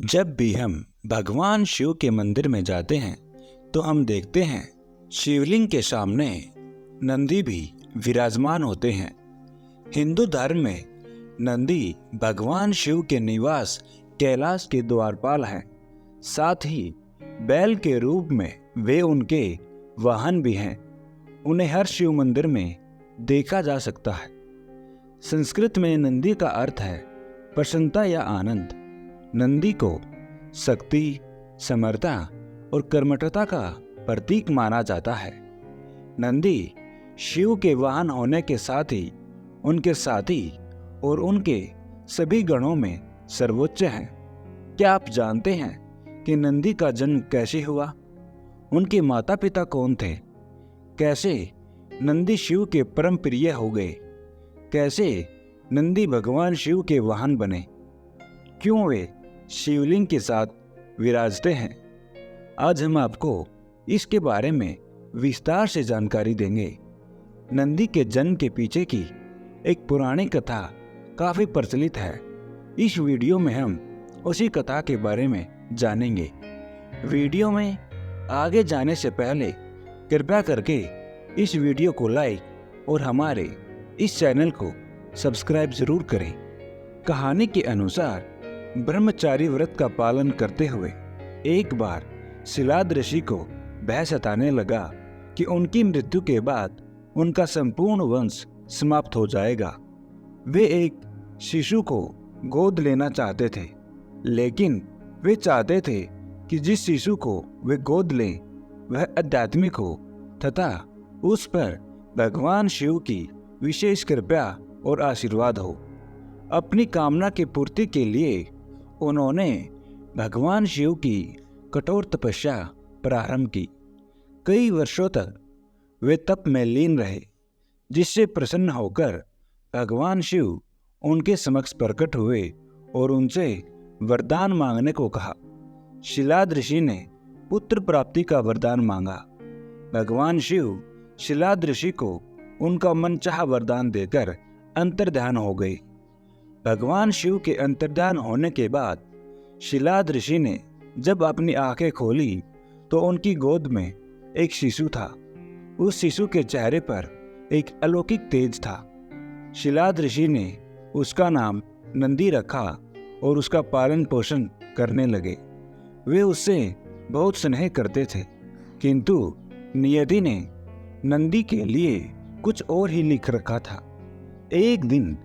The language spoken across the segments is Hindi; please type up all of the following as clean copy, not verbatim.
जब भी हम भगवान शिव के मंदिर में जाते हैं तो हम देखते हैं शिवलिंग के सामने नंदी भी विराजमान होते हैं। हिंदू धर्म में नंदी भगवान शिव के निवास कैलाश के द्वारपाल हैं। साथ ही बैल के रूप में वे उनके वाहन भी हैं। उन्हें हर शिव मंदिर में देखा जा सकता है। संस्कृत में नंदी का अर्थ है प्रसन्नता या आनंद। नंदी को शक्ति, समर्था और कर्मठता का प्रतीक माना जाता है। नंदी शिव के वाहन होने के साथ ही उनके साथी और उनके सभी गणों में सर्वोच्च हैं। क्या आप जानते हैं कि नंदी का जन्म कैसे हुआ? उनके माता पिता कौन थे? कैसे नंदी शिव के परम प्रिय हो गए? कैसे नंदी भगवान शिव के वाहन बने? क्यों वे शिवलिंग के साथ विराजते हैं? आज हम आपको इसके बारे में विस्तार से जानकारी देंगे। नंदी के जन्म के पीछे की एक पुरानी कथा काफी प्रचलित है। इस वीडियो में हम उसी कथा के बारे में जानेंगे। वीडियो में आगे जाने से पहले कृपया करके इस वीडियो को लाइक और हमारे इस चैनल को सब्सक्राइब जरूर करें। कहानी के अनुसार ब्रह्मचारी व्रत का पालन करते हुए एक बार शिलाद ऋषि को भय सताने लगा कि उनकी मृत्यु के बाद उनका संपूर्ण वंश समाप्त हो जाएगा। वे एक शिशु को गोद लेना चाहते थे, लेकिन वे चाहते थे कि जिस शिशु को वे गोद लें वह आध्यात्मिक हो तथा उस पर भगवान शिव की विशेष कृपा और आशीर्वाद हो। अपनी कामना की पूर्ति के लिए उन्होंने भगवान शिव की कठोर तपस्या प्रारंभ की। कई वर्षों तक वे तप में लीन रहे, जिससे प्रसन्न होकर भगवान शिव उनके समक्ष प्रकट हुए और उनसे वरदान मांगने को कहा। शिलाद ऋषि ने पुत्र प्राप्ति का वरदान मांगा। भगवान शिव शिलाद ऋषि को उनका मनचाहा वरदान देकर अंतर्ध्यान हो गए। भगवान शिव के अंतर्ध्यान होने के बाद शिलाद ऋषि ने जब अपनी आंखें खोली तो उनकी गोद में एक शिशु था। उस शिशु के चेहरे पर एक अलौकिक तेज था। शिलाद ऋषि ने उसका नाम नंदी रखा और उसका पालन पोषण करने लगे। वे उससे बहुत स्नेह करते थे, किंतु नियति ने नंदी के लिए कुछ और ही लिख रखा था। एक दिन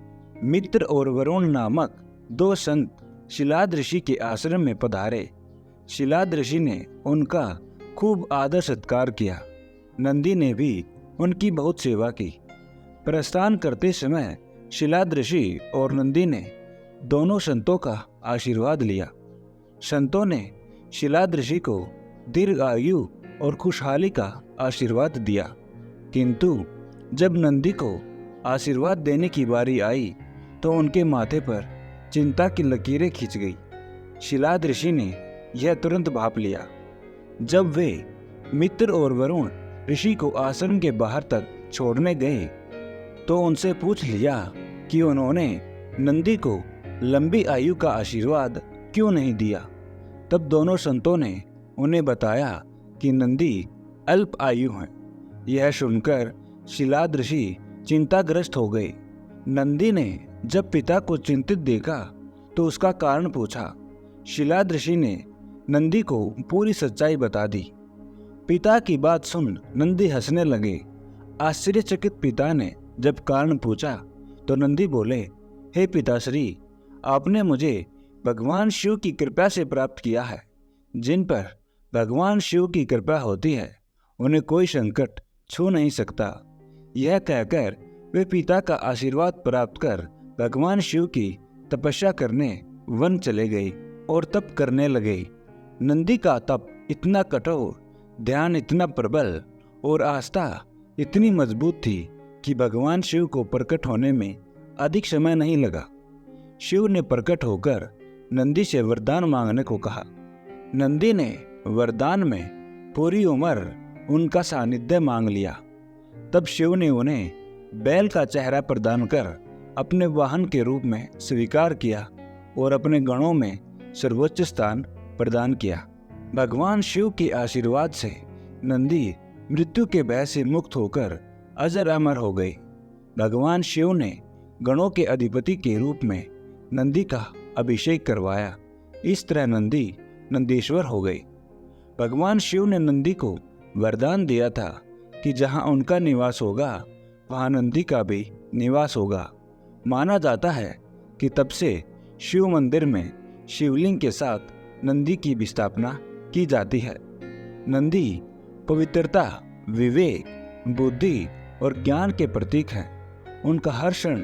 मित्र और वरुण नामक दो संत शिलाद ऋषि के आश्रम में पधारे। शिलाद ऋषि ने उनका खूब आदर सत्कार किया। नंदी ने भी उनकी बहुत सेवा की। प्रस्थान करते समय शिलाद ऋषि और नंदी ने दोनों संतों का आशीर्वाद लिया। संतों ने शिलाद ऋषि को दीर्घ आयु और खुशहाली का आशीर्वाद दिया, किंतु जब नंदी को आशीर्वाद देने की बारी आई तो उनके माथे पर चिंता की लकीरें खिंच गई। शिलाद ऋषि ने यह तुरंत भांप लिया। जब वे मित्र और वरुण ऋषि को आश्रम के बाहर तक छोड़ने गए तो उनसे पूछ लिया कि उन्होंने नंदी को लंबी आयु का आशीर्वाद क्यों नहीं दिया। तब दोनों संतों ने उन्हें बताया कि नंदी अल्प आयु हैं। यह सुनकर शिलाद ऋषि चिंताग्रस्त हो गए। नंदी ने जब पिता को चिंतित देखा तो उसका कारण पूछा। शिलाद ऋषि ने नंदी को पूरी सच्चाई बता दी। पिता की बात सुन नंदी हंसने लगे। आश्चर्यचकित पिता ने जब कारण पूछा तो नंदी बोले, हे पिताश्री, आपने मुझे भगवान शिव की कृपा से प्राप्त किया है। जिन पर भगवान शिव की कृपा होती है उन्हें कोई संकट छू नहीं सकता। यह कहकर वे पिता का आशीर्वाद प्राप्त कर भगवान शिव की तपस्या करने वन चले गए और तप करने लगे। नंदी का तप इतना कठोर, ध्यान इतना प्रबल और आस्था इतनी मजबूत थी कि भगवान शिव को प्रकट होने में अधिक समय नहीं लगा। शिव ने प्रकट होकर नंदी से वरदान मांगने को कहा। नंदी ने वरदान में पूरी उम्र उनका सानिध्य मांग लिया। तब शिव ने उन्हें बैल का चेहरा प्रदान कर अपने वाहन के रूप में स्वीकार किया और अपने गणों में सर्वोच्च स्थान प्रदान किया। भगवान शिव के आशीर्वाद से नंदी मृत्यु के भय से मुक्त होकर अजर अमर हो गए। भगवान शिव ने गणों के अधिपति के रूप में नंदी का अभिषेक करवाया। इस तरह नंदी नंदीश्वर हो गए। भगवान शिव ने नंदी को वरदान दिया था कि जहां उनका निवास होगा वहां नंदी का भी निवास होगा। माना जाता है कि तब से शिव मंदिर में शिवलिंग के साथ नंदी की भी स्थापना की जाती है। नंदी पवित्रता, विवेक, बुद्धि और ज्ञान के प्रतीक हैं। उनका हर क्षण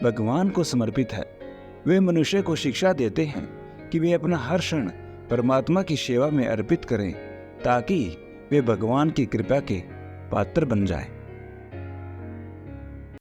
भगवान को समर्पित है। वे मनुष्य को शिक्षा देते हैं कि वे अपना हर क्षण परमात्मा की सेवा में अर्पित करें ताकि वे भगवान की कृपा के पात्र बन जाएं।